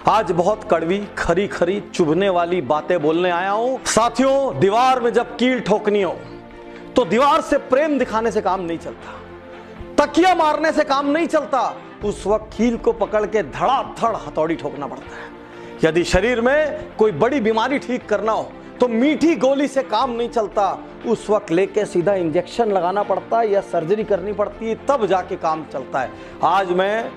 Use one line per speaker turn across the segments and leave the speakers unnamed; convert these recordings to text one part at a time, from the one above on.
आज बहुत कड़वी खरी खरी चुभने वाली बातें बोलने आया हूं। साथियों, दीवार में जब कील ठोकनी हो तो दीवार से प्रेम दिखाने से काम नहीं चलता, तकिया मारने से काम नहीं चलता। उस वक्त कील को पकड़ के धड़ाधड़ हथौड़ी ठोकना पड़ता है। यदि शरीर में कोई बड़ी बीमारी ठीक करना हो तो मीठी गोली से काम नहीं चलता, उस वक्त लेके सीधा इंजेक्शन लगाना पड़ता है या सर्जरी करनी पड़ती है, तब जाके काम चलता है। आज मैं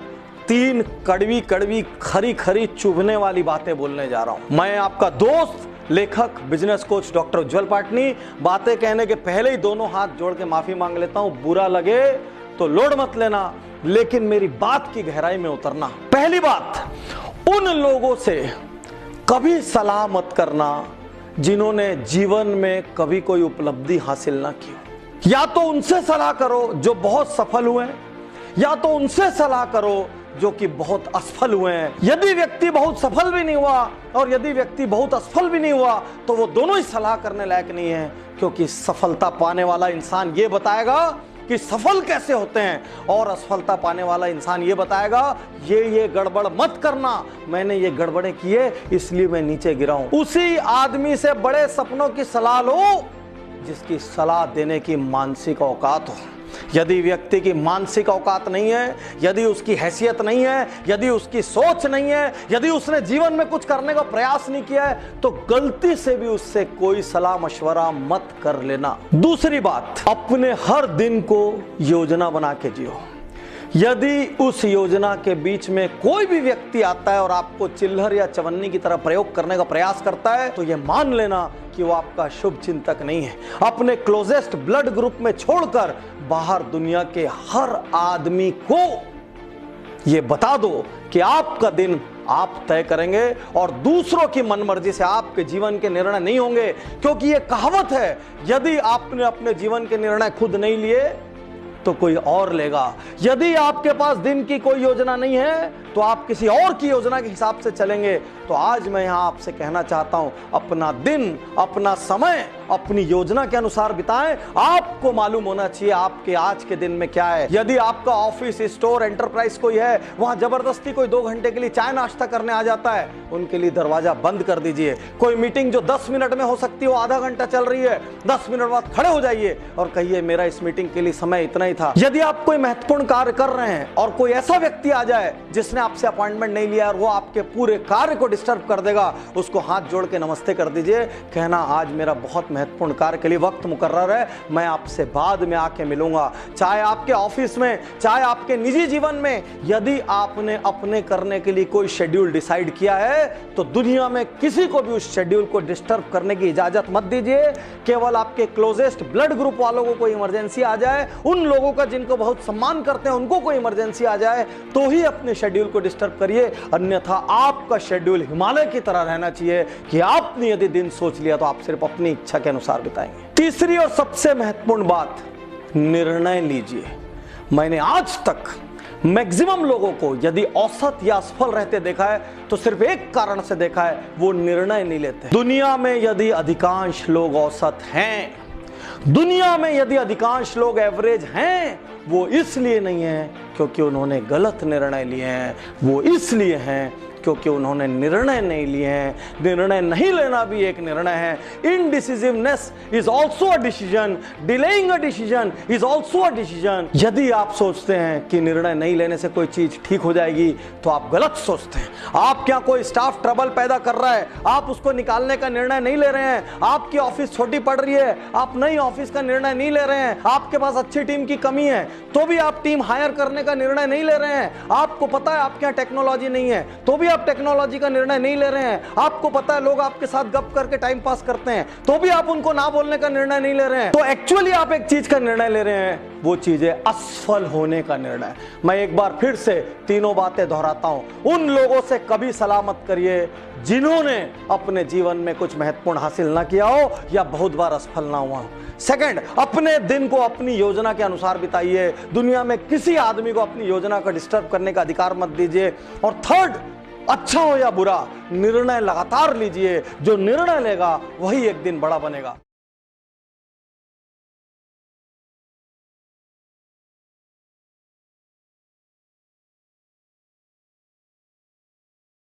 3 कड़वी कड़वी खरी खरी चुभने वाली बातें बोलने जा रहा हूं। मैं आपका दोस्त, लेखक, बिजनेस कोच डॉक्टर उज्जवल पाटनी। बातें कहने के पहले ही दोनों हाथ जोड़ के माफी मांग लेता हूं। बुरा लगे तो लोड मत लेना, लेकिन मेरी बात की गहराई में उतरना। पहली बात, उन लोगों से कभी सलाह मत करना जिन्होंने जीवन में कभी कोई उपलब्धि हासिल ना की। या तो उनसे सलाह करो जो बहुत सफल हुए हैं, या तो उनसे सलाह करो जो कि बहुत असफल हुए हैं। यदि व्यक्ति बहुत सफल भी नहीं हुआ और यदि व्यक्ति बहुत असफल भी नहीं हुआ तो वो दोनों ही सलाह करने लायक नहीं है, क्योंकि सफलता पाने वाला इंसान ये बताएगा कि सफल कैसे होते हैं और असफलता पाने वाला इंसान ये बताएगा ये गड़बड़ मत करना, मैंने ये गड़बड़ें किए इसलिए मैं नीचे गिरा हूं। उसी आदमी से बड़े सपनों की सलाह लो जिसकी सलाह देने की मानसिक औकात हो। यदि व्यक्ति की मानसिक औकात नहीं है, यदि उसकी हैसियत नहीं है, यदि उसकी सोच नहीं है, यदि उसने जीवन में कुछ करने का प्रयास नहीं किया है, तो गलती से भी उससे कोई सलाह मशवरा मत कर लेना। दूसरी बात, अपने हर दिन को योजना बना के जियो। यदि उस योजना के बीच में कोई भी व्यक्ति आता है और आपको चिल्हर या चवन्नी की तरह प्रयोग करने का प्रयास करता है तो यह मान लेना कि वो आपका शुभ चिंतक नहीं है। अपने क्लोजेस्ट ब्लड ग्रुप में छोड़कर बाहर दुनिया के हर आदमी को यह बता दो कि आपका दिन आप तय करेंगे और दूसरों की मनमर्जी से आपके जीवन के निर्णय नहीं होंगे, क्योंकि यह कहावत है, यदि आपने अपने जीवन के निर्णय खुद नहीं लिए तो कोई और लेगा। यदि आपके पास दिन की कोई योजना नहीं है तो आप किसी और की योजना के हिसाब से चलेंगे। तो आज मैं यहां आपसे कहना चाहता हूं, अपना दिन, अपना समय अपनी योजना के अनुसार बिताएं। आपको मालूम होना चाहिए आपके आज के दिन में क्या है। यदि आपका ऑफिस, स्टोर, एंटरप्राइज कोई है, वहां जबरदस्ती कोई 2 घंटे के लिए चाय नाश्ता करने आ जाता है, उनके लिए दरवाजा बंद कर दीजिए। कोई मीटिंग जो 10 मिनट में हो सकती है वो आधा घंटा चल रही है, 10 मिनट बाद खड़े हो जाइए और कहिए मेरा इस मीटिंग के लिए समय इतना ही था। यदि आप कोई महत्वपूर्ण कार्य कर रहे हैं और कोई ऐसा व्यक्ति आ जाए जिसने आपसे अपॉइंटमेंट नहीं लिया और वो आपके पूरे कार्य को डिस्टर्ब कर देगा, उसको हाथ जोड़ के नमस्ते कर दीजिए। कहना आज मेरा बहुत महत्वपूर्ण कार्य के लिए वक्त मुकर्रर है, मैं आपसे बाद में आके मिलूंगा। चाहे आपके ऑफिस में, चाहे आपके निजी जीवन में, यदि आपने अपने करने के लिए कोई शेड्यूल डिसाइड किया है तो दुनिया में किसी को भी उस शेड्यूल को डिस्टर्ब करने की इजाजत मत दीजिए। केवल आपके क्लोजेस्ट ब्लड ग्रुप वालों को कोई इमरजेंसी आ जाए, उन लोगों का जिनको बहुत सम्मान करते हैं उनको कोई इमरजेंसी आ जाए तो ही अपने शेड्यूल को डिस्टर्ब करिए, अन्यथा आपका शेड्यूल हिमालय की तरह रहना चाहिए कि आपने यदि दिन सोच लिया तो आप सिर्फ अपनी इच्छा के अनुसार बिताएंगे। तीसरी और सबसे महत्वपूर्ण बात, निर्णय लीजिए। मैंने आज तक मैक्सिमम लोगों को यदि औसत या असफल रहते देखा है तो सिर्फ एक कारण से देखा है, वो निर्णय नहीं लेते। दुनिया में यदि अधिकांश लोग औसत हैं, दुनिया में यदि अधिकांश लोग एवरेज हैं, वो इसलिए नहीं है क्योंकि उन्होंने गलत निर्णय लिए हैं, वो इसलिए हैं क्योंकि उन्होंने निर्णय नहीं लिए हैं। निर्णय नहीं लेना भी एक निर्णय है। Indecisiveness is also a decision, delaying a decision is also a decision. यदि आप सोचते हैं कि निर्णय नहीं लेने से कोई चीज ठीक हो जाएगी तो आप गलत सोचते हैं। आप क्या कोई स्टाफ ट्रबल पैदा कर रहा है, आप उसको निकालने का निर्णय नहीं ले रहे हैं। आपकी ऑफिस छोटी पड़ रही है, आप नई ऑफिस का निर्णय नहीं ले रहे हैं। आपके पास अच्छी टीम की कमी है तो भी आप टीम हायर करने का निर्णय नहीं ले रहे हैं। आपको पता है आपके यहाँ टेक्नोलॉजी नहीं है तो भी आप टेक्नोलॉजी का निर्णय नहीं ले रहे हैं। आपको पता है लोग आपके साथ गप करके टाइम पास करते हैं तो भी आप उनको ना बोलने का निर्णय नहीं ले रहे हैं। तो एक्चुअली आप एक चीज का निर्णय ले रहे हैं, वो चीज है असफल होने का निर्णय। मैं एक बार फिर से तीनों बातें दोहराता हूं। उन लोगों से कभी सलाह मत करिए जिन्होंने अपने जीवन में कुछ महत्वपूर्ण हासिल ना किया हो या बहुत बार असफल ना हुआ हो। सेकंड, अपने दिन को अपनी योजना के अनुसार बिताइए। दुनिया में किसी आदमी को अपनी योजना का डिस्टर्ब करने का अधिकार मत दीजिए। और थर्ड, अच्छा हो या बुरा, निर्णय लगातार लीजिए। जो निर्णय लेगा वही एक दिन बड़ा बनेगा।